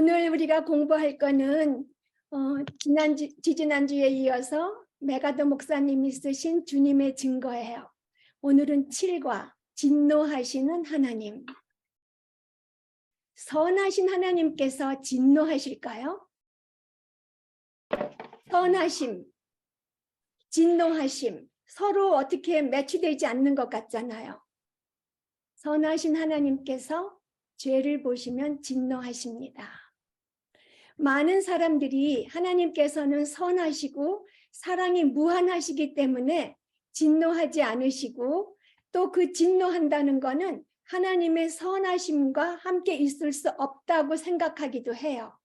오늘 우리가 공부할 거는 지지난주에 이어서 메가더 목사님이 쓰신 주님의 증거예요. 오늘은 7과 진노하시는 하나님. 선하신 하나님께서 진노하실까요? 선하심, 진노하심 서로 어떻게 매치되지 않는 것 같잖아요. 선하신 하나님께서 죄를 보시면 진노하십니다. 많은 사람들이 하나님께서는 선하시고 사랑이 무한하시기 때문에 진노하지 않으시고 또 그 진노한다는 것은 하나님의 선하심과 함께 있을 수 없다고 생각하기도 해요.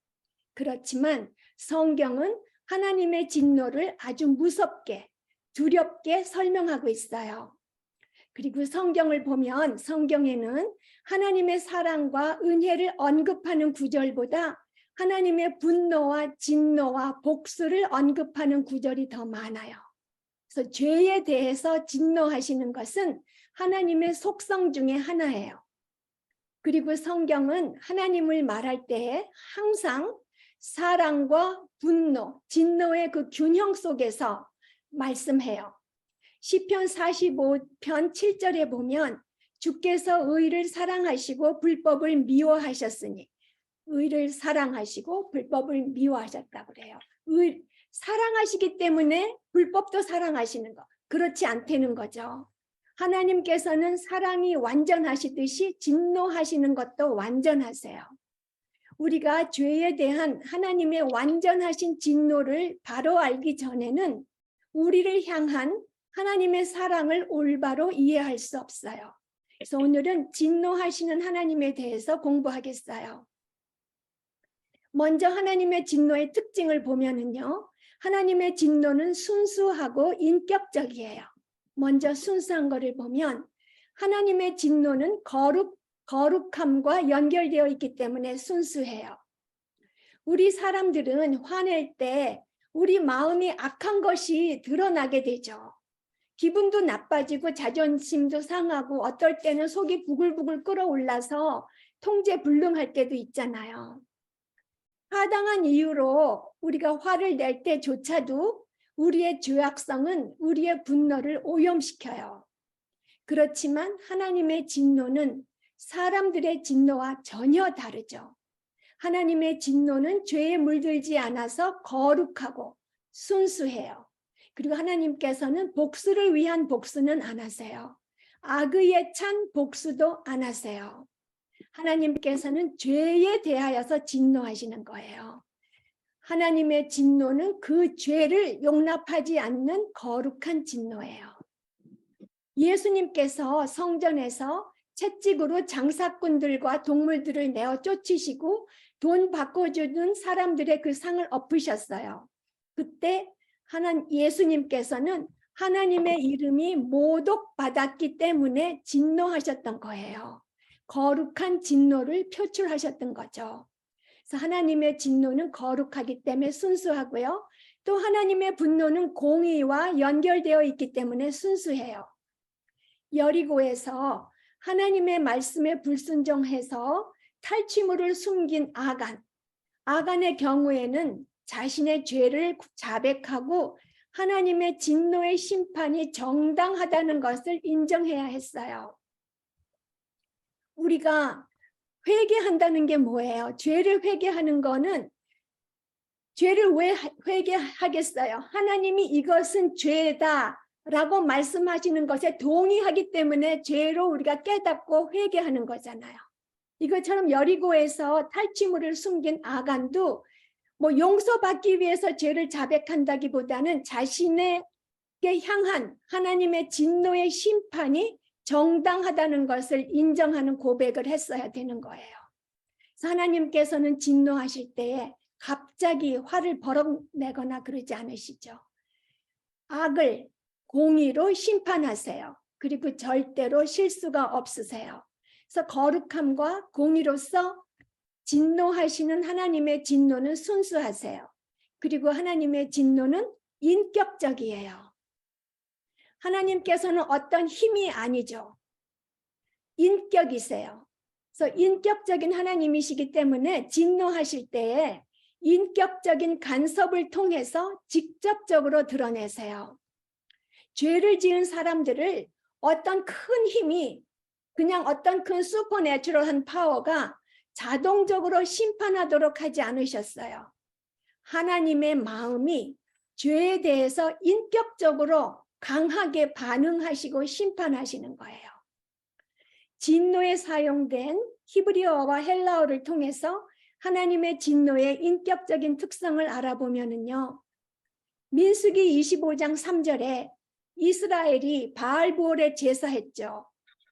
그렇지만 성경은 하나님의 진노를 아주 무섭게, 두렵게 설명하고 있어요. 그리고 성경을 보면 성경에는 하나님의 사랑과 은혜를 언급하는 구절보다 하나님의 분노와 진노와 복수를 언급하는 구절이 더 많아요. 그래서 죄에 대해서 진노하시는 것은 하나님의 속성 중에 하나예요. 그리고 성경은 하나님을 말할 때 항상 사랑과 분노, 진노의 그 균형 속에서 말씀해요. 시편 45편 7절에 보면 주께서 의를 사랑하시고 불법을 미워하셨으니, 의를 사랑하시고 불법을 미워하셨다고 그래요. 사랑하시기 때문에 불법도 사랑하시는 거. 그렇지 않다는 거죠. 하나님께서는 사랑이 완전하시듯이 진노하시는 것도 완전하세요. 우리가 죄에 대한 하나님의 완전하신 진노를 바로 알기 전에는 우리를 향한 하나님의 사랑을 올바로 이해할 수 없어요. 그래서 오늘은 진노하시는 하나님에 대해서 공부하겠어요. 먼저 하나님의 진노의 특징을 보면은요, 하나님의 진노는 순수하고 인격적이에요. 먼저 순수한 것을 보면 하나님의 진노는 거룩함과 연결되어 있기 때문에 순수해요. 우리 사람들은 화낼 때 우리 마음이 악한 것이 드러나게 되죠. 기분도 나빠지고 자존심도 상하고 어떨 때는 속이 부글부글 끓어올라서 통제불능할 때도 있잖아요. 타당한 이유로 우리가 화를 낼 때조차도 우리의 죄악성은 우리의 분노를 오염시켜요. 그렇지만 하나님의 진노는 사람들의 진노와 전혀 다르죠. 하나님의 진노는 죄에 물들지 않아서 거룩하고 순수해요. 그리고 하나님께서는 복수를 위한 복수는 안 하세요. 악의에 찬 복수도 안 하세요. 하나님께서는 죄에 대하여서 진노하시는 거예요. 하나님의 진노는 그 죄를 용납하지 않는 거룩한 진노예요. 예수님께서 성전에서 채찍으로 장사꾼들과 동물들을 내어 쫓으시고 돈 바꿔주는 사람들의 그 상을 엎으셨어요. 그때 예수님께서는 하나님의 이름이 모독받았기 때문에 진노하셨던 거예요. 거룩한 진노를 표출하셨던 거죠. 그래서 하나님의 진노는 거룩하기 때문에 순수하고요. 또 하나님의 분노는 공의와 연결되어 있기 때문에 순수해요. 여리고에서 하나님의 말씀에 불순종해서 탈취물을 숨긴 아간의 경우에는 자신의 죄를 자백하고 하나님의 진노의 심판이 정당하다는 것을 인정해야 했어요. 우리가 회개한다는 게 뭐예요? 죄를 회개하는 거는 죄를 왜 회개하겠어요? 하나님이 이것은 죄다라고 말씀하시는 것에 동의하기 때문에 죄로 우리가 깨닫고 회개하는 거잖아요. 이것처럼 여리고에서 탈취물을 숨긴 아간도 뭐 용서받기 위해서 죄를 자백한다기보다는 자신에게 향한 하나님의 진노의 심판이 정당하다는 것을 인정하는 고백을 했어야 되는 거예요. 그래서 하나님께서는 진노하실 때에 갑자기 화를 버럭내거나 그러지 않으시죠. 악을 공의로 심판하세요. 그리고 절대로 실수가 없으세요. 그래서 거룩함과 공의로서 진노하시는 하나님의 진노는 순수하세요. 그리고 하나님의 진노는 인격적이에요. 하나님께서는 어떤 힘이 아니죠. 인격이세요. 그래서 인격적인 하나님이시기 때문에 진노하실 때에 인격적인 간섭을 통해서 직접적으로 드러내세요. 죄를 지은 사람들을 어떤 큰 힘이, 그냥 어떤 큰 슈퍼내추럴한 파워가 자동적으로 심판하도록 하지 않으셨어요. 하나님의 마음이 죄에 대해서 인격적으로 강하게 반응하시고 심판하시는 거예요. 진노에 사용된 히브리어와 헬라어를 통해서 하나님의 진노의 인격적인 특성을 알아보면은요, 민수기 25장 3절에 이스라엘이 바알보올에 제사했죠.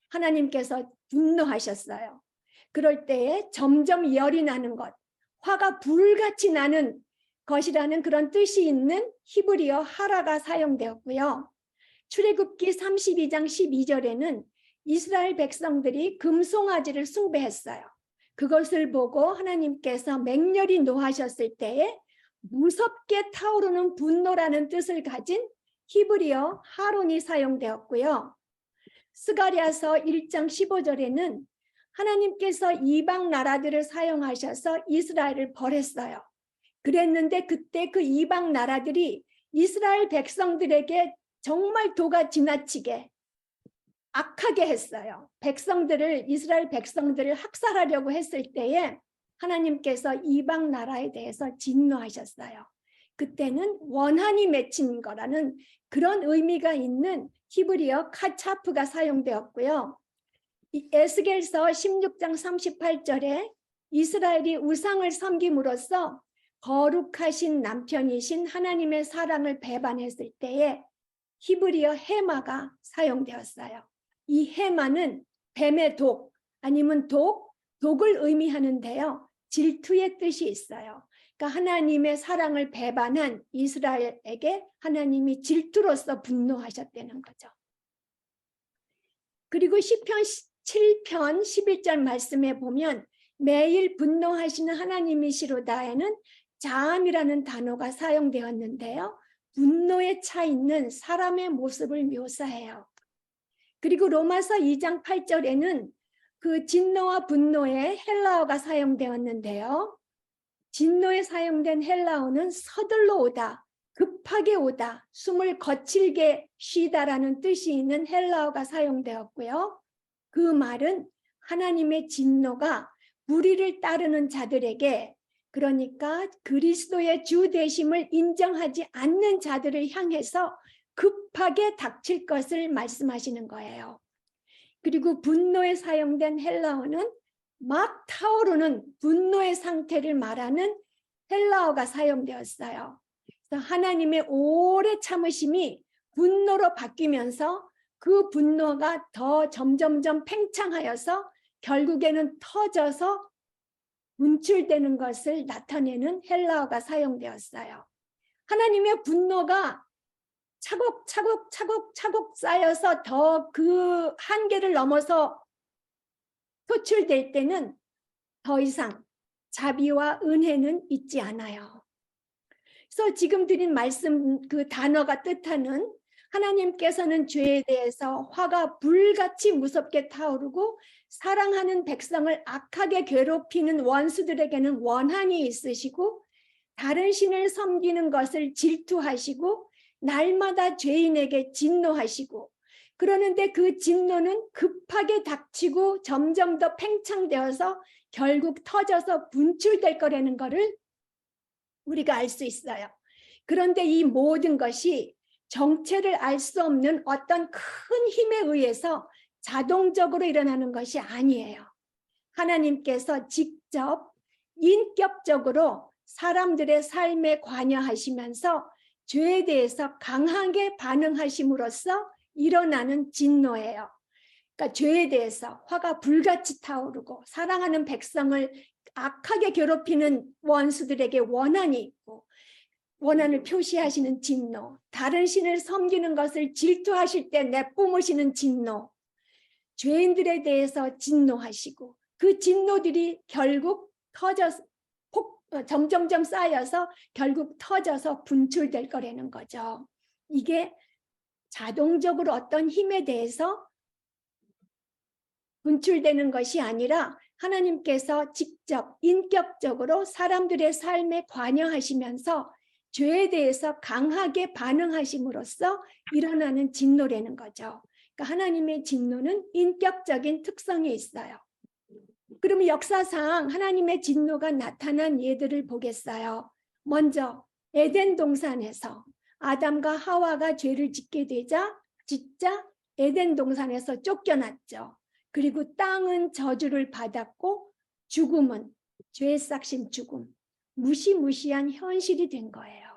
하나님께서 분노하셨어요. 그럴 때에 점점 열이 나는 것, 화가 불같이 나는 것이라는 그런 뜻이 있는 히브리어 하라가 사용되었고요. 출애굽기 32장 12절에는 이스라엘 백성들이 금송아지를 숭배했어요. 그것을 보고 하나님께서 맹렬히 노하셨을 때에 무섭게 타오르는 분노라는 뜻을 가진 히브리어 하론이 사용되었고요. 스가랴서 1장 15절에는 하나님께서 이방 나라들을 사용하셔서 이스라엘을 벌했어요. 그랬는데 그때 그 이방 나라들이 이스라엘 백성들에게 정말 도가 지나치게 악하게 했어요. 이스라엘 백성들을 학살하려고 했을 때에 하나님께서 이방 나라에 대해서 진노하셨어요. 그때는 원한이 맺힌 거라는 그런 의미가 있는 히브리어 카차프가 사용되었고요. 에스겔서 16장 38절에 이스라엘이 우상을 섬김으로써 거룩하신 남편이신 하나님의 사랑을 배반했을 때에 히브리어 헤마가 사용되었어요. 이 헤마는 뱀의 독 아니면 독을 의미하는데요. 질투의 뜻이 있어요. 그러니까 하나님의 사랑을 배반한 이스라엘에게 하나님이 질투로서 분노하셨다는 거죠. 그리고 시편 7편 11절 말씀에 보면 매일 분노하시는 하나님이시로다에는 자암이라는 단어가 사용되었는데요. 분노에 차 있는 사람의 모습을 묘사해요. 그리고 로마서 2장 8절에는 그 진노와 분노의 헬라어가 사용되었는데요. 진노에 사용된 헬라어는 서둘러 오다, 급하게 오다, 숨을 거칠게 쉬다라는 뜻이 있는 헬라어가 사용되었고요. 그 말은 하나님의 진노가 불의를 따르는 자들에게, 그러니까 그리스도의 주 되심을 인정하지 않는 자들을 향해서 급하게 닥칠 것을 말씀하시는 거예요. 그리고 분노에 사용된 헬라어는 막 타오르는 분노의 상태를 말하는 헬라어가 사용되었어요. 그래서 하나님의 오래 참으심이 분노로 바뀌면서 그 분노가 더 점점점 팽창하여서 결국에는 터져서 분출되는 것을 나타내는 헬라어가 사용되었어요. 하나님의 분노가 차곡차곡 쌓여서 더 그 한계를 넘어서 표출될 때는 더 이상 자비와 은혜는 있지 않아요. 그래서 지금 드린 말씀 그 단어가 뜻하는 하나님께서는 죄에 대해서 화가 불같이 무섭게 타오르고 사랑하는 백성을 악하게 괴롭히는 원수들에게는 원한이 있으시고 다른 신을 섬기는 것을 질투하시고 날마다 죄인에게 진노하시고 그러는데 그 진노는 급하게 닥치고 점점 더 팽창되어서 결국 터져서 분출될 거라는 것을 우리가 알 수 있어요. 그런데 이 모든 것이 정체를 알 수 없는 어떤 큰 힘에 의해서 자동적으로 일어나는 것이 아니에요. 하나님께서 직접 인격적으로 사람들의 삶에 관여하시면서 죄에 대해서 강하게 반응하심으로써 일어나는 진노예요. 그러니까 죄에 대해서 화가 불같이 타오르고 사랑하는 백성을 악하게 괴롭히는 원수들에게 원한이 있고 원한을 표시하시는 진노, 다른 신을 섬기는 것을 질투하실 때 내뿜으시는 진노, 죄인들에 대해서 진노하시고 그 진노들이 결국 터져서 점점점 쌓여서 결국 터져서 분출될 거라는 거죠. 이게 자동적으로 어떤 힘에 대해서 분출되는 것이 아니라 하나님께서 직접 인격적으로 사람들의 삶에 관여하시면서 죄에 대해서 강하게 반응하심으로써 일어나는 진노라는 거죠. 그러니까 하나님의 진노는 인격적인 특성이 있어요. 그러면 역사상 하나님의 진노가 나타난 예들을 보겠어요. 먼저 에덴 동산에서 아담과 하와가 죄를 짓게 되자 진짜 에덴 동산에서 쫓겨났죠. 그리고 땅은 저주를 받았고 죽음은 죄에 싹신 죽음, 무시무시한 현실이 된 거예요.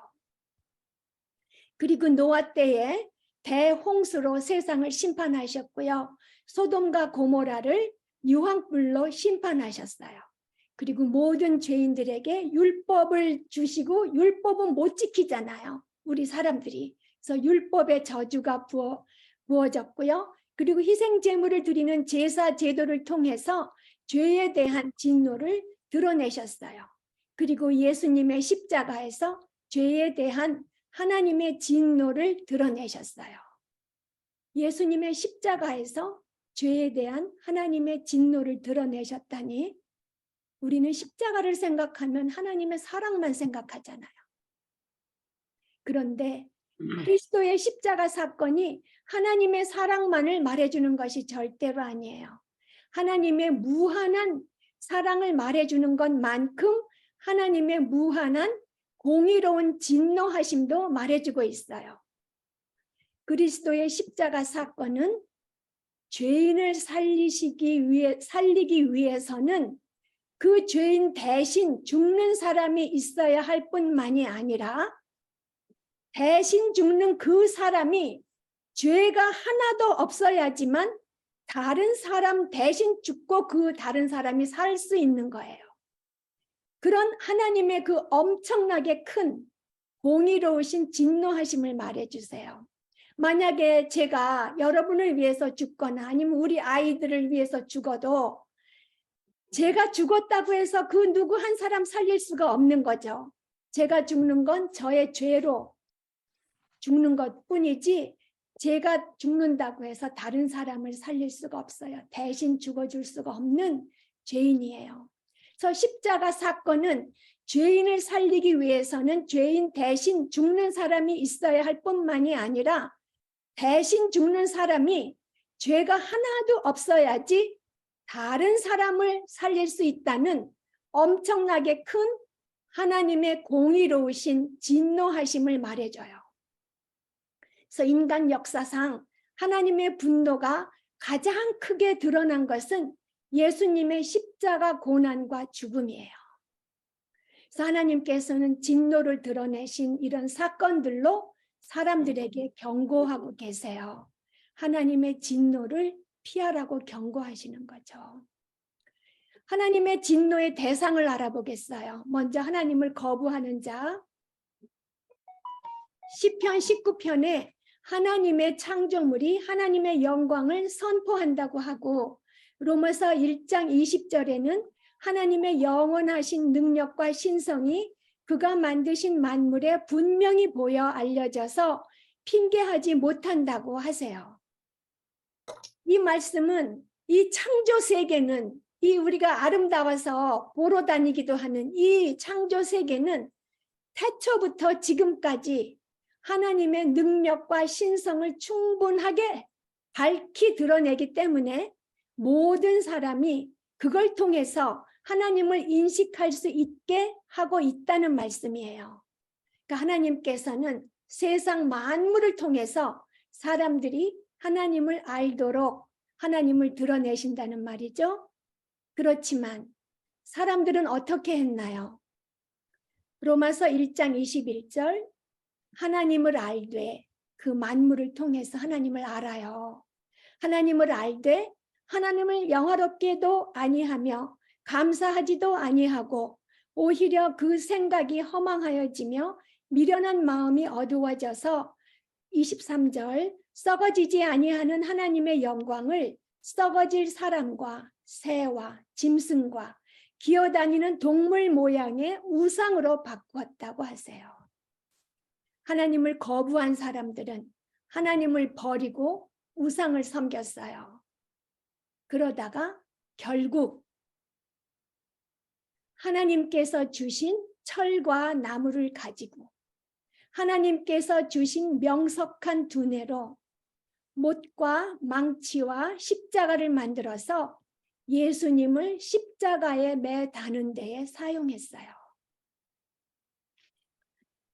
그리고 노아 때에 대홍수로 세상을 심판하셨고요. 소돔과 고모라를 유황불로 심판하셨어요. 그리고 모든 죄인들에게 율법을 주시고 율법은 못 지키잖아요. 우리 사람들이. 그래서 율법의 저주가 부어졌고요. 그리고 희생제물을 드리는 제사 제도를 통해서 죄에 대한 진노를 드러내셨어요. 그리고 예수님의 십자가에서 죄에 대한 하나님의 진노를 드러내셨어요. 예수님의 십자가에서 죄에 대한 하나님의 진노를 드러내셨다니 우리는 십자가를 생각하면 하나님의 사랑만 생각하잖아요. 그런데 그리스도의 십자가 사건이 하나님의 사랑만을 말해주는 것이 절대로 아니에요. 하나님의 무한한 사랑을 말해주는 것만큼 하나님의 무한한 공의로운 진노하심도 말해주고 있어요. 그리스도의 십자가 사건은 죄인을 살리기 위해서는 그 죄인 대신 죽는 사람이 있어야 할 뿐만이 아니라 대신 죽는 그 사람이 죄가 하나도 없어야지만 다른 사람 대신 죽고 그 다른 사람이 살 수 있는 거예요. 그런 하나님의 그 엄청나게 큰 공의로우신 진노하심을 말해주세요. 만약에 제가 여러분을 위해서 죽거나 아니면 우리 아이들을 위해서 죽어도 제가 죽었다고 해서 그 누구 한 사람 살릴 수가 없는 거죠. 제가 죽는 건 저의 죄로 죽는 것뿐이지 제가 죽는다고 해서 다른 사람을 살릴 수가 없어요. 대신 죽어줄 수가 없는 죄인이에요. 그래서 십자가 사건은 죄인을 살리기 위해서는 죄인 대신 죽는 사람이 있어야 할 뿐만이 아니라 대신 죽는 사람이 죄가 하나도 없어야지 다른 사람을 살릴 수 있다는 엄청나게 큰 하나님의 공의로우신 진노하심을 말해줘요. 그래서 인간 역사상 하나님의 분노가 가장 크게 드러난 것은 예수님의 십자가 고난과 죽음이에요. 그래서 하나님께서는 진노를 드러내신 이런 사건들로 사람들에게 경고하고 계세요. 하나님의 진노를 피하라고 경고하시는 거죠. 하나님의 진노의 대상을 알아보겠어요. 먼저 하나님을 거부하는 자. 시편 19편에 하나님의 창조물이 하나님의 영광을 선포한다고 하고 로마서 1장 20절에는 하나님의 영원하신 능력과 신성이 그가 만드신 만물에 분명히 보여 알려져서 핑계하지 못한다고 하세요. 이 말씀은 이 창조 세계는 이 우리가 아름다워서 보러 다니기도 하는 이 창조 세계는 태초부터 지금까지 하나님의 능력과 신성을 충분하게 밝히 드러내기 때문에 모든 사람이 그걸 통해서 하나님을 인식할 수 있게 하고 있다는 말씀이에요. 그러니까 하나님께서는 세상 만물을 통해서 사람들이 하나님을 알도록 하나님을 드러내신다는 말이죠. 그렇지만 사람들은 어떻게 했나요? 로마서 1장 21절 하나님을 알되 그 만물을 통해서 하나님을 알아요. 하나님을 알되 하나님을 영화롭게도 아니하며 감사하지도 아니하고 오히려 그 생각이 허망하여지며 미련한 마음이 어두워져서 23절 썩어지지 아니하는 하나님의 영광을 썩어질 사람과 새와 짐승과 기어다니는 동물 모양의 우상으로 바꾸었다고 하세요. 하나님을 거부한 사람들은 하나님을 버리고 우상을 섬겼어요. 그러다가 결국 하나님께서 주신 철과 나무를 가지고 하나님께서 주신 명석한 두뇌로 못과 망치와 십자가를 만들어서 예수님을 십자가에 매다는 데에 사용했어요.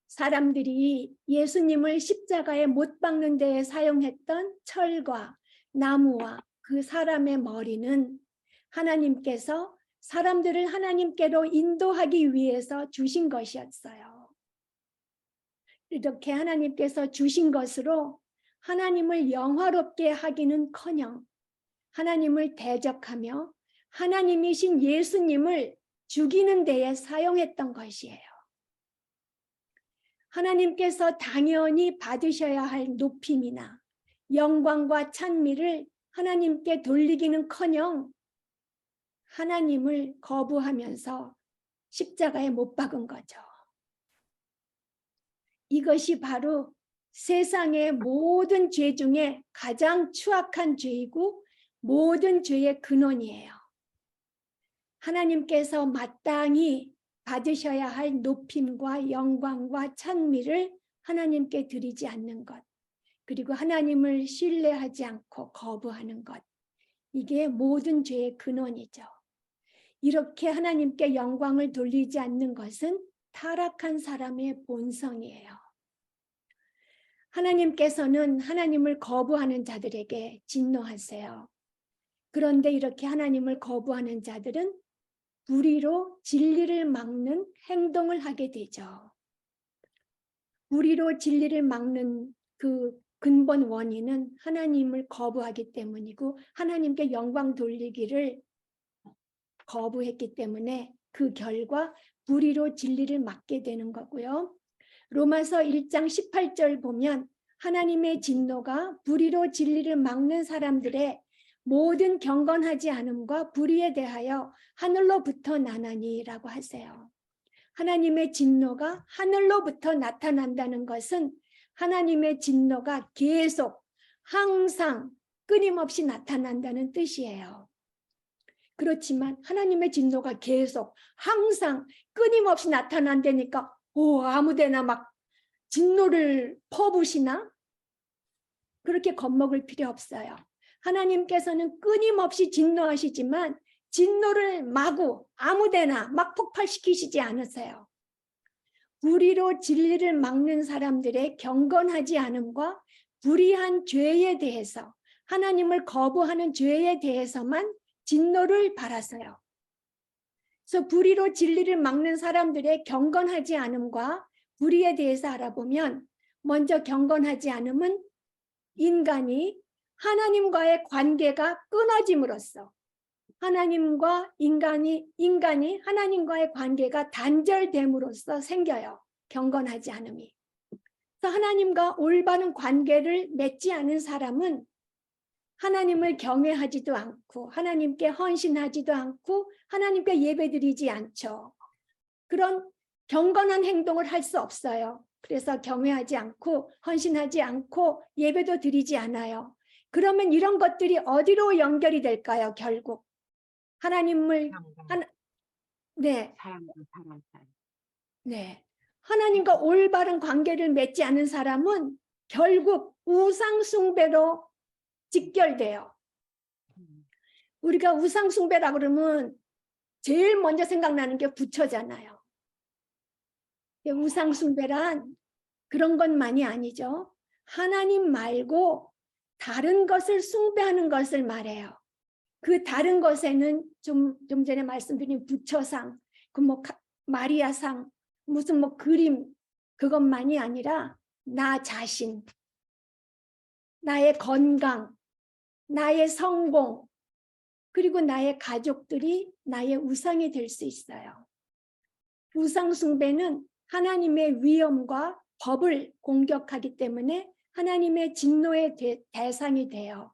사람들이 예수님을 십자가에 못 박는 데에 사용했던 철과 나무와 그 사람의 머리는 하나님께서 사람들을 하나님께로 인도하기 위해서 주신 것이었어요. 이렇게 하나님께서 주신 것으로 하나님을 영화롭게 하기는커녕 하나님을 대적하며 하나님이신 예수님을 죽이는 데에 사용했던 것이에요. 하나님께서 당연히 받으셔야 할 높임이나 영광과 찬미를 하나님께 돌리기는커녕 하나님을 거부하면서 십자가에 못 박은 거죠. 이것이 바로 세상의 모든 죄 중에 가장 추악한 죄이고 모든 죄의 근원이에요. 하나님께서 마땅히 받으셔야 할 높임과 영광과 찬미를 하나님께 드리지 않는 것, 그리고 하나님을 신뢰하지 않고 거부하는 것, 이게 모든 죄의 근원이죠. 이렇게 하나님께 영광을 돌리지 않는 것은 타락한 사람의 본성이에요. 하나님께서는 하나님을 거부하는 자들에게 진노하세요. 그런데 이렇게 하나님을 거부하는 자들은 불의로 진리를 막는 행동을 하게 되죠. 불의로 진리를 막는 그 근본 원인은 하나님을 거부하기 때문이고 하나님께 영광 돌리기를 거부했기 때문에 그 결과 불의로 진리를 막게 되는 거고요. 로마서 1장 18절 보면 하나님의 진노가 불의로 진리를 막는 사람들의 모든 경건하지 않음과 불의에 대하여 하늘로부터 나나니라고 하세요. 하나님의 진노가 하늘로부터 나타난다는 것은 하나님의 진노가 계속 항상 끊임없이 나타난다는 뜻이에요. 그렇지만 하나님의 진노가 계속 항상 끊임없이 나타난다니까 아무데나 막 진노를 퍼부으시나? 그렇게 겁먹을 필요 없어요. 하나님께서는 끊임없이 진노하시지만 진노를 마구 아무데나 막 폭발시키시지 않으세요. 불의로 진리를 막는 사람들의 경건하지 않음과 불의한 죄에 대해서 하나님을 거부하는 죄에 대해서만 진노를 바라서요. 그래서 불의로 진리를 막는 사람들의 경건하지 않음과 불의에 대해서 알아보면 먼저 경건하지 않음은 인간이 하나님과의 관계가 끊어짐으로써 하나님과 인간이 하나님과의 관계가 단절됨으로써 생겨요. 경건하지 않음이. 그래서 하나님과 올바른 관계를 맺지 않은 사람은 하나님을 경외하지도 않고 하나님께 헌신하지도 않고 하나님께 예배드리지 않죠. 그런 경건한 행동을 할 수 없어요. 그래서 경외하지 않고 헌신하지 않고 예배도 드리지 않아요. 그러면 이런 것들이 어디로 연결이 될까요? 결국 하나님을 네. 네. 하나님과 올바른 관계를 맺지 않은 사람은 결국 우상 숭배로 직결돼요. 우리가 우상 숭배라 그러면 제일 먼저 생각나는 게 부처잖아요. 우상 숭배란 그런 것만이 아니죠. 하나님 말고 다른 것을 숭배하는 것을 말해요. 그 다른 것에는 좀 전에 말씀드린 부처상, 그 뭐 마리아상, 무슨 뭐 그림 그것만이 아니라 나 자신, 나의 건강, 나의 성공, 그리고 나의 가족들이 나의 우상이 될 수 있어요. 우상 숭배는 하나님의 위엄과 법을 공격하기 때문에 하나님의 진노의 대상이 돼요.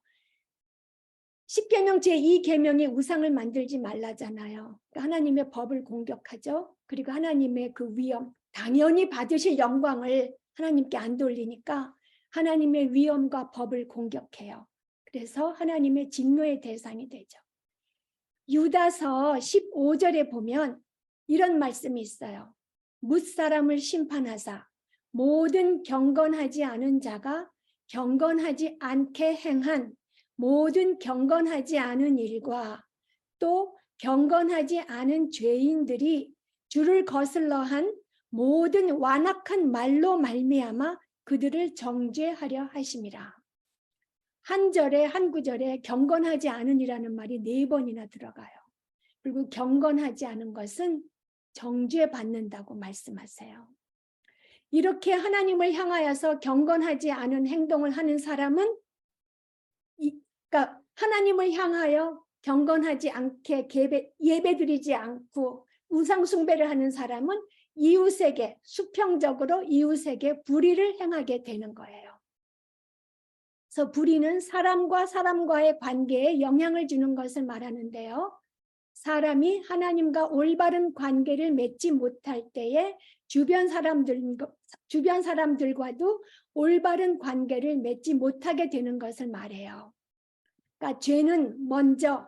십계명 제2계명이 우상을 만들지 말라잖아요. 하나님의 법을 공격하죠. 그리고 하나님의 그 위엄, 당연히 받으실 영광을 하나님께 안 돌리니까 하나님의 위엄과 법을 공격해요. 그래서 하나님의 진노의 대상이 되죠. 유다서 15절에 보면 이런 말씀이 있어요. 뭇사람을 심판하사 모든 경건하지 않은 자가 경건하지 않게 행한 모든 경건하지 않은 일과 또 경건하지 않은 죄인들이 주를 거슬러 한 모든 완악한 말로 말미암아 그들을 정죄하려 하심이라. 한 절에 한 구절에 경건하지 않은이라는 말이 4번이나 들어가요. 그리고 경건하지 않은 것은 정죄받는다고 말씀하세요. 이렇게 하나님을 향하여서 경건하지 않은 행동을 하는 사람은 그러니까 하나님을 향하여 경건하지 않게 예배드리지 않고 우상숭배를 하는 사람은 이웃에게 수평적으로 이웃에게 불의를 행하게 되는 거예요. 그래서 불의는 사람과 사람과의 관계에 영향을 주는 것을 말하는데요. 사람이 하나님과 올바른 관계를 맺지 못할 때에 주변 사람들과도 올바른 관계를 맺지 못하게 되는 것을 말해요. 그러니까 죄는 먼저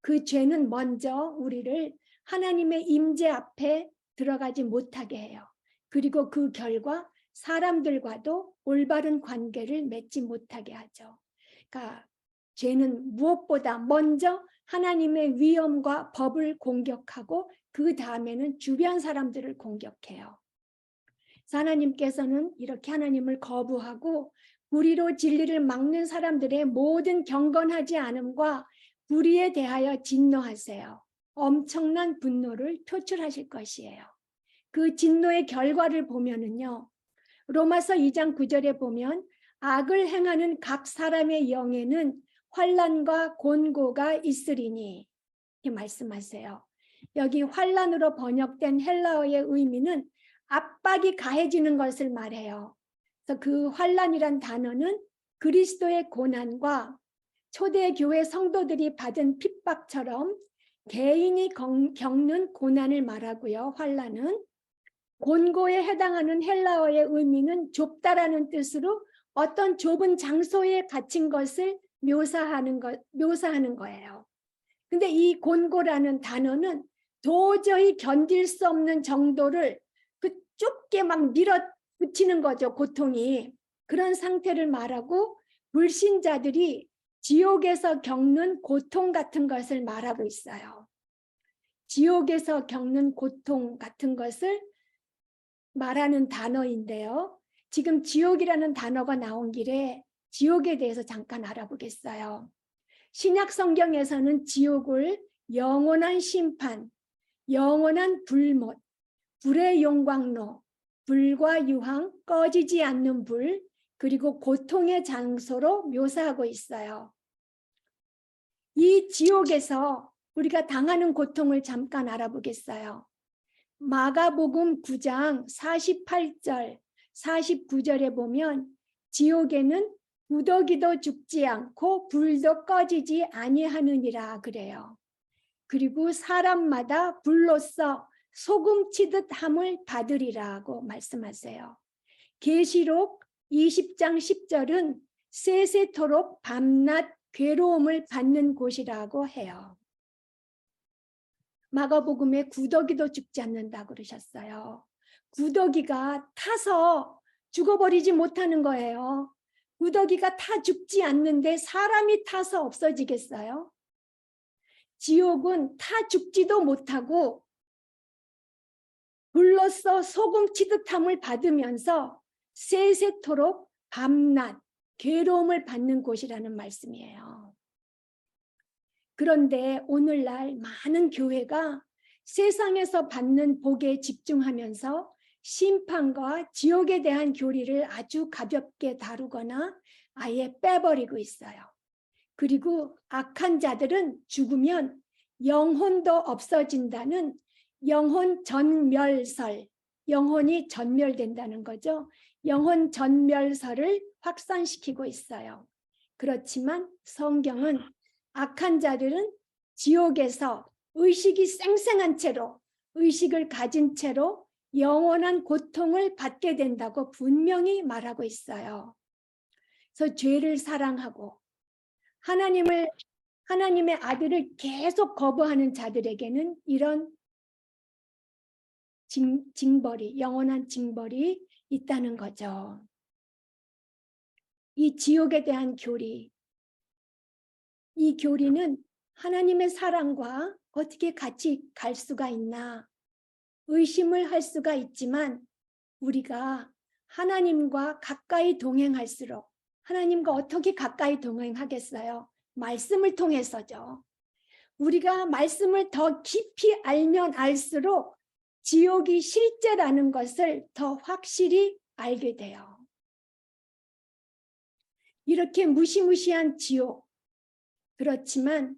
그 죄는 먼저 우리를 하나님의 임재 앞에 들어가지 못하게 해요. 그리고 그 결과 사람들과도 올바른 관계를 맺지 못하게 하죠. 그러니까 죄는 무엇보다 먼저 하나님의 위엄과 법을 공격하고 그 다음에는 주변 사람들을 공격해요. 하나님께서는 이렇게 하나님을 거부하고 불의로 진리를 막는 사람들의 모든 경건하지 않음과 불의에 대하여 진노하세요. 엄청난 분노를 표출하실 것이에요. 그 진노의 결과를 보면은요. 로마서 2장 9절에 보면 악을 행하는 각 사람의 영에는 환난과 곤고가 있으리니 이렇게 말씀하세요. 여기 환난으로 번역된 헬라어의 의미는 압박이 가해지는 것을 말해요. 그래서 그 환난이란 단어는 그리스도의 고난과 초대교회 성도들이 받은 핍박처럼 개인이 겪는 고난을 말하고요. 환난은 곤고에 해당하는 헬라어의 의미는 좁다라는 뜻으로 어떤 좁은 장소에 갇힌 것을 묘사하는 거예요. 근데 이 곤고라는 단어는 도저히 견딜 수 없는 정도를 그 좁게 막 밀어붙이는 거죠. 고통이. 그런 상태를 말하고 불신자들이 지옥에서 겪는 고통 같은 것을 말하고 있어요. 지옥에서 겪는 고통 같은 것을 말하는 단어인데요. 지금 지옥이라는 단어가 나온 길에 지옥에 대해서 잠깐 알아보겠어요. 신약 성경에서는 지옥을 영원한 심판, 영원한 불못, 불의 용광로, 불과 유황, 꺼지지 않는 불, 그리고 고통의 장소로 묘사하고 있어요. 이 지옥에서 우리가 당하는 고통을 잠깐 알아보겠어요. 마가복음 9장 48절, 49절에 보면 지옥에는 구더기도 죽지 않고 불도 꺼지지 아니하느니라 그래요. 그리고 사람마다 불로써 소금 치듯 함을 받으리라고 말씀하세요. 계시록 20장 10절은 세세토록 밤낮 괴로움을 받는 곳이라고 해요. 마가복음에 구더기도 죽지 않는다 그러셨어요. 구더기가 타서 죽어버리지 못하는 거예요. 구더기가 타 죽지 않는데 사람이 타서 없어지겠어요? 지옥은 타 죽지도 못하고 불로써 소금 치듯함을 받으면서 세세토록 밤낮 괴로움을 받는 곳이라는 말씀이에요. 그런데 오늘날 많은 교회가 세상에서 받는 복에 집중하면서 심판과 지옥에 대한 교리를 아주 가볍게 다루거나 아예 빼버리고 있어요. 그리고 악한 자들은 죽으면 영혼도 없어진다는 영혼 전멸설, 영혼이 전멸된다는 거죠. 영혼 전멸설을 확산시키고 있어요. 그렇지만 성경은 악한 자들은 지옥에서 의식이 쌩쌩한 채로, 의식을 가진 채로 영원한 고통을 받게 된다고 분명히 말하고 있어요. 그래서 죄를 사랑하고 하나님의 아들을 계속 거부하는 자들에게는 이런 징벌이, 영원한 징벌이 있다는 거죠. 이 지옥에 대한 교리, 이 교리는 하나님의 사랑과 어떻게 같이 갈 수가 있나 의심을 할 수가 있지만, 우리가 하나님과 가까이 동행할수록, 하나님과 어떻게 가까이 동행하겠어요? 말씀을 통해서죠. 우리가 말씀을 더 깊이 알면 알수록 지옥이 실제라는 것을 더 확실히 알게 돼요. 이렇게 무시무시한 지옥, 그렇지만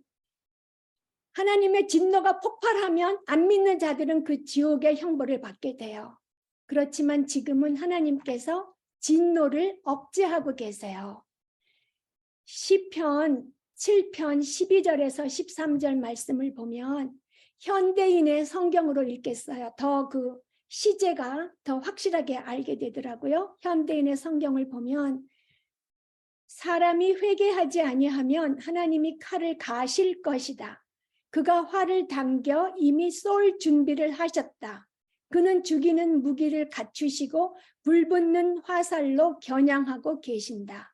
하나님의 진노가 폭발하면 안 믿는 자들은 그 지옥의 형벌을 받게 돼요. 그렇지만 지금은 하나님께서 진노를 억제하고 계세요. 시편 7편 12절에서 13절 말씀을 보면 현대인의 성경으로 읽겠어요. 더 그 시제가 더 확실하게 알게 되더라고요. 현대인의 성경을 보면 사람이 회개하지 아니하면 하나님이 칼을 가실 것이다. 그가 활을 당겨 이미 쏠 준비를 하셨다. 그는 죽이는 무기를 갖추시고 불붙는 화살로 겨냥하고 계신다.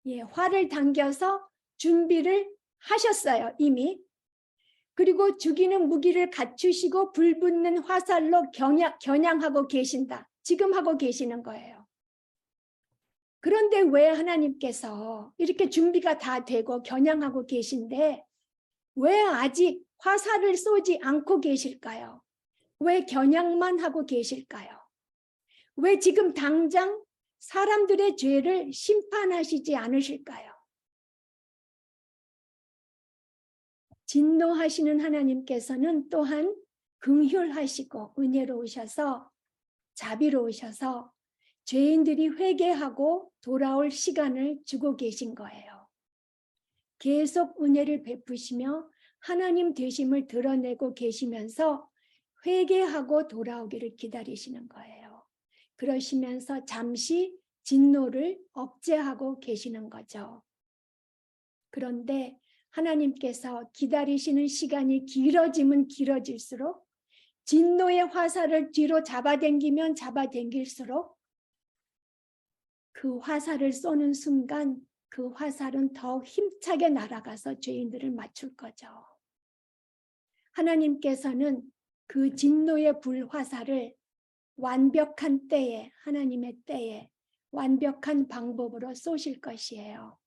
예, 활을 당겨서 준비를 하셨어요, 이미. 그리고 죽이는 무기를 갖추시고 불붙는 화살로 겨냥하고 계신다. 지금 하고 계시는 거예요. 그런데 왜 하나님께서 이렇게 준비가 다 되고 겨냥하고 계신데 왜 아직 화살을 쏘지 않고 계실까요? 왜 겨냥만 하고 계실까요? 왜 지금 당장 사람들의 죄를 심판하시지 않으실까요? 진노하시는 하나님께서는 또한 긍휼하시고 은혜로우셔서 자비로우셔서 죄인들이 회개하고 돌아올 시간을 주고 계신 거예요. 계속 은혜를 베푸시며 하나님 되심을 드러내고 계시면서 회개하고 돌아오기를 기다리시는 거예요. 그러시면서 잠시 진노를 억제하고 계시는 거죠. 그런데 하나님께서 기다리시는 시간이 길어지면 길어질수록 진노의 화살을 뒤로 잡아당기면 잡아당길수록 그 화살을 쏘는 순간 그 화살은 더 힘차게 날아가서 죄인들을 맞출 거죠. 하나님께서는 그 진노의 불화살을 완벽한 때에, 하나님의 때에 완벽한 방법으로 쏘실 것이에요.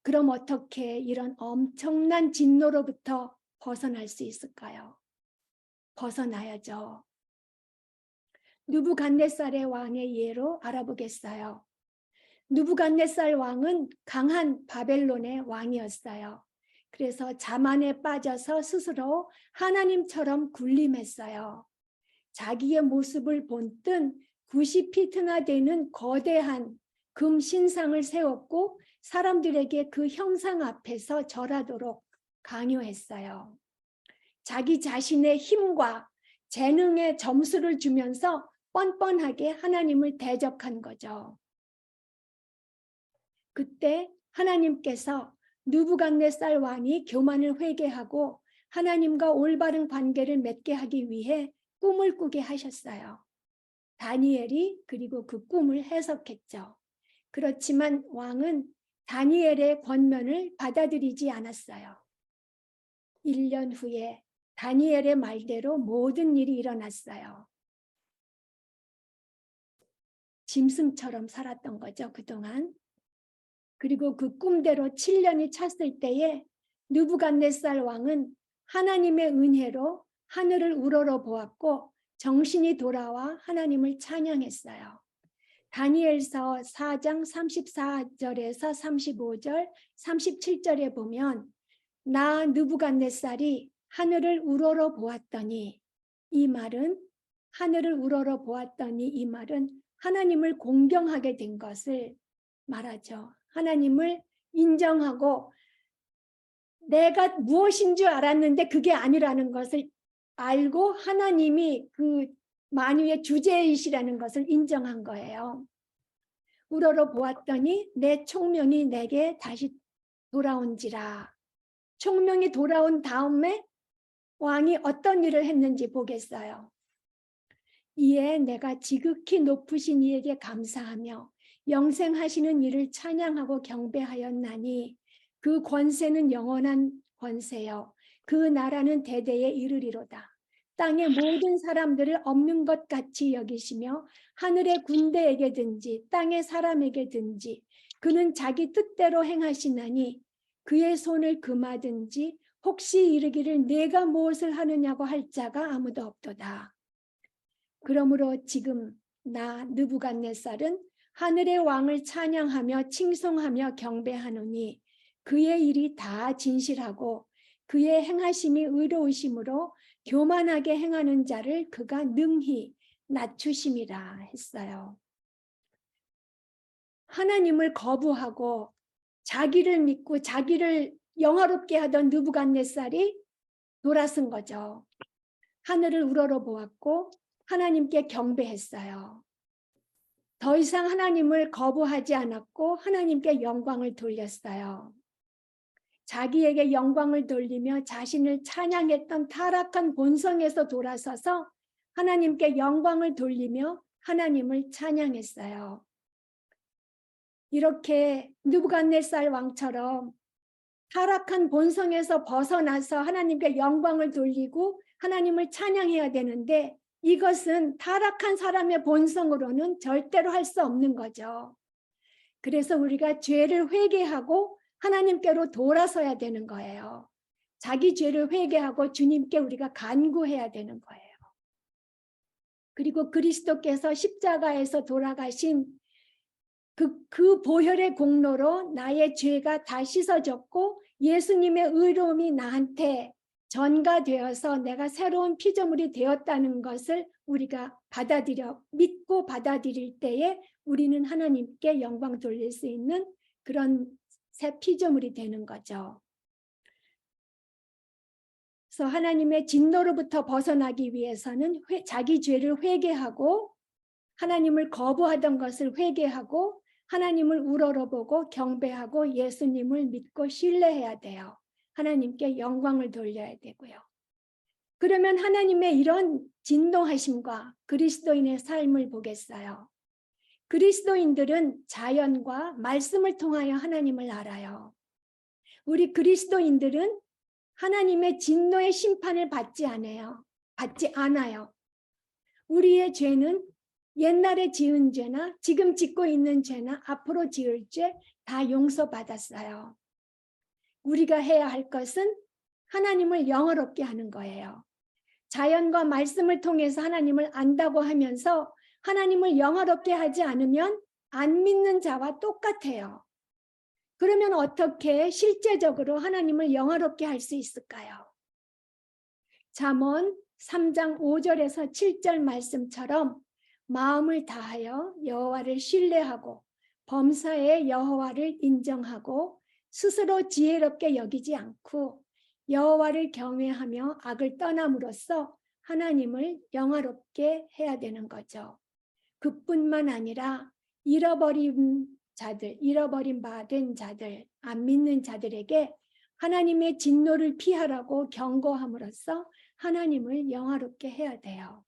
그럼 어떻게 이런 엄청난 진노로부터 벗어날 수 있을까요? 벗어나야죠. 느부갓네살의 왕의 예로 알아보겠어요. 느부갓네살 왕은 강한 바벨론의 왕이었어요. 그래서 자만에 빠져서 스스로 하나님처럼 군림했어요. 자기의 모습을 본뜬 90피트나 되는 거대한 금 신상을 세웠고 사람들에게 그 형상 앞에서 절하도록 강요했어요. 자기 자신의 힘과 재능에 점수를 주면서 뻔뻔하게 하나님을 대적한 거죠. 그때 하나님께서 느부갓네살 왕이 교만을 회개하고 하나님과 올바른 관계를 맺게 하기 위해 꿈을 꾸게 하셨어요. 다니엘이 그리고 그 꿈을 해석했죠. 그렇지만 왕은 다니엘의 권면을 받아들이지 않았어요. 1년 후에 다니엘의 말대로 모든 일이 일어났어요. 짐승처럼 살았던 거죠, 그동안. 그리고 그 꿈대로 7년이 찼을 때에 느부갓네살 왕은 하나님의 은혜로 하늘을 우러러 보았고 정신이 돌아와 하나님을 찬양했어요. 다니엘서 4장 34절에서 35절, 37절에 보면 나 느부갓네살이 하늘을 우러러 보았더니 이 말은 하늘을 우러러 보았더니 이 말은 하나님을 공경하게 된 것을 말하죠. 하나님을 인정하고 내가 무엇인 줄 알았는데 그게 아니라는 것을 알고 하나님이 그 만유의 주제이시라는 것을 인정한 거예요. 우러러 보았더니 내 총명이 내게 다시 돌아온지라. 총명이 돌아온 다음에 왕이 어떤 일을 했는지 보겠어요. 이에 내가 지극히 높으신 이에게 감사하며 영생하시는 이를 찬양하고 경배하였나니 그 권세는 영원한 권세요 그 나라는 대대에 이르리로다. 땅의 모든 사람들을 없는 것 같이 여기시며 하늘의 군대에게든지 땅의 사람에게든지 그는 자기 뜻대로 행하시나니 그의 손을 금하든지 혹시 이르기를 내가 무엇을 하느냐고 할 자가 아무도 없도다. 그러므로 지금 나 느부갓네살은 하늘의 왕을 찬양하며 칭송하며 경배하노니 그의 일이 다 진실하고 그의 행하심이 의로우심으로 교만하게 행하는 자를 그가 능히 낮추심이라 했어요. 하나님을 거부하고 자기를 믿고 자기를 영화롭게 하던 느부갓네살이 돌아선 거죠. 하늘을 우러러 보았고 하나님께 경배했어요. 더 이상 하나님을 거부하지 않았고 하나님께 영광을 돌렸어요. 자기에게 영광을 돌리며 자신을 찬양했던 타락한 본성에서 돌아서서 하나님께 영광을 돌리며 하나님을 찬양했어요. 이렇게 느부갓네살 왕처럼 타락한 본성에서 벗어나서 하나님께 영광을 돌리고 하나님을 찬양해야 되는데 이것은 타락한 사람의 본성으로는 절대로 할 수 없는 거죠. 그래서 우리가 죄를 회개하고 하나님께로 돌아서야 되는 거예요. 자기 죄를 회개하고 주님께 우리가 간구해야 되는 거예요. 그리고 그리스도께서 십자가에서 돌아가신 그 보혈의 공로로 나의 죄가 다 씻어졌고 예수님의 의로움이 나한테 전가되어서 내가 새로운 피조물이 되었다는 것을 우리가 믿고 받아들일 때에 우리는 하나님께 영광 돌릴 수 있는 그런 새 피조물이 되는 거죠. 그래서 하나님의 진노로부터 벗어나기 위해서는 자기 죄를 회개하고 하나님을 거부하던 것을 회개하고 하나님을 우러러보고 경배하고 예수님을 믿고 신뢰해야 돼요. 하나님께 영광을 돌려야 되고요. 그러면 하나님의 이런 진노하심과 그리스도인의 삶을 보겠어요. 그리스도인들은 자연과 말씀을 통하여 하나님을 알아요. 우리 그리스도인들은 하나님의 진노의 심판을 받지 않아요. 우리의 죄는 옛날에 지은 죄나 지금 짓고 있는 죄나 앞으로 지을 죄 다 용서받았어요. 우리가 해야 할 것은 하나님을 영화롭게 하는 거예요. 자연과 말씀을 통해서 하나님을 안다고 하면서 하나님을 영화롭게 하지 않으면 안 믿는 자와 똑같아요. 그러면 어떻게 실제적으로 하나님을 영화롭게 할 수 있을까요? 잠언 3장 5절에서 7절 말씀처럼 마음을 다하여 여호와를 신뢰하고 범사에 여호와를 인정하고 스스로 지혜롭게 여기지 않고 여호와를 경외하며 악을 떠남으로써 하나님을 영화롭게 해야 되는 거죠. 그뿐만 아니라 잃어버린 바 된 자들, 안 믿는 자들에게 하나님의 진노를 피하라고 경고함으로써 하나님을 영화롭게 해야 돼요.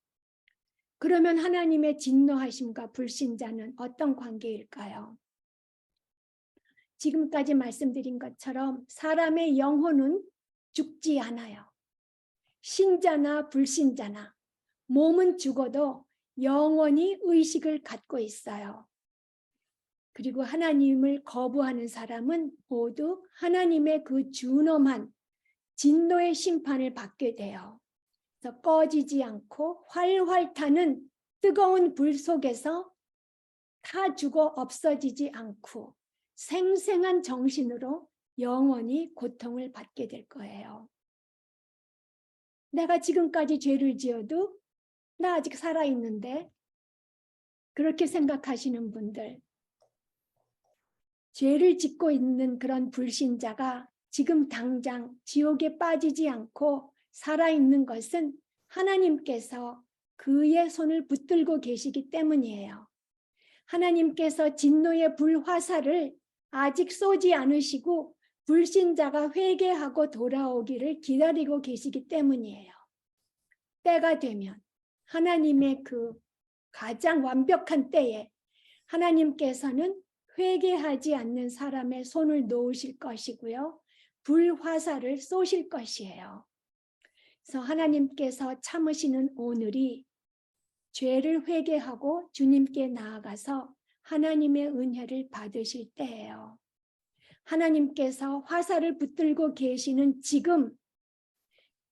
그러면 하나님의 진노하심과 불신자는 어떤 관계일까요? 지금까지 말씀드린 것처럼 사람의 영혼은 죽지 않아요. 신자나 불신자나 몸은 죽어도 영원히 의식을 갖고 있어요. 그리고 하나님을 거부하는 사람은 모두 하나님의 그 준엄한 진노의 심판을 받게 돼요. 그래서 꺼지지 않고 활활 타는 뜨거운 불 속에서 타 죽어 없어지지 않고 생생한 정신으로 영원히 고통을 받게 될 거예요. 내가 지금까지 죄를 지어도 나 아직 살아있는데 그렇게 생각하시는 분들, 죄를 짓고 있는 그런 불신자가 지금 당장 지옥에 빠지지 않고 살아있는 것은 하나님께서 그의 손을 붙들고 계시기 때문이에요. 하나님께서 진노의 불화살을 아직 쏘지 않으시고 불신자가 회개하고 돌아오기를 기다리고 계시기 때문이에요. 때가 되면 하나님의 그 가장 완벽한 때에 하나님께서는 회개하지 않는 사람의 손을 놓으실 것이고요. 불화살을 쏘실 것이에요. 그래서 하나님께서 참으시는 오늘이 죄를 회개하고 주님께 나아가서 하나님의 은혜를 받으실 때예요. 하나님께서 화살을 붙들고 계시는 지금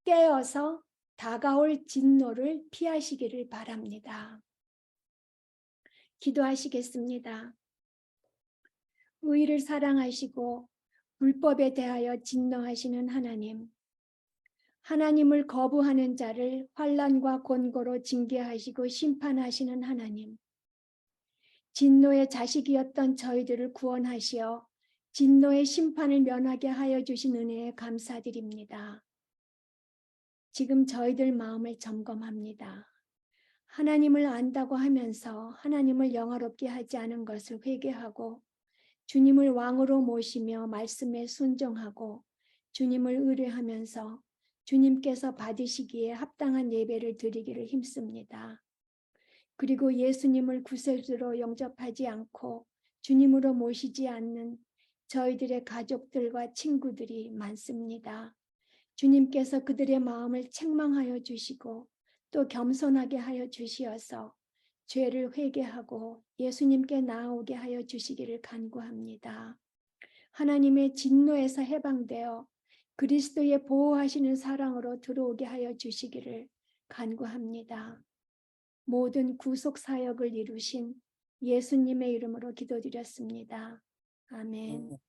깨어서 다가올 진노를 피하시기를 바랍니다. 기도하시겠습니다. 의를 사랑하시고 불법에 대하여 진노하시는 하나님, 하나님을 거부하는 자를 환난과 곤고로 징계하시고 심판하시는 하나님, 진노의 자식이었던 저희들을 구원하시어 진노의 심판을 면하게 하여 주신 은혜에 감사드립니다. 지금 저희들 마음을 점검합니다. 하나님을 안다고 하면서 하나님을 영화롭게 하지 않은 것을 회개하고 주님을 왕으로 모시며 말씀에 순종하고 주님을 의뢰하면서 주님께서 받으시기에 합당한 예배를 드리기를 힘씁니다. 그리고 예수님을 구세주로 영접하지 않고 주님으로 모시지 않는 저희들의 가족들과 친구들이 많습니다. 주님께서 그들의 마음을 책망하여 주시고 또 겸손하게 하여 주시어서 죄를 회개하고 예수님께 나아오게 하여 주시기를 간구합니다. 하나님의 진노에서 해방되어 그리스도의 보호하시는 사랑으로 들어오게 하여 주시기를 간구합니다. 모든 구속 사역을 이루신 예수님의 이름으로 기도드렸습니다. 아멘.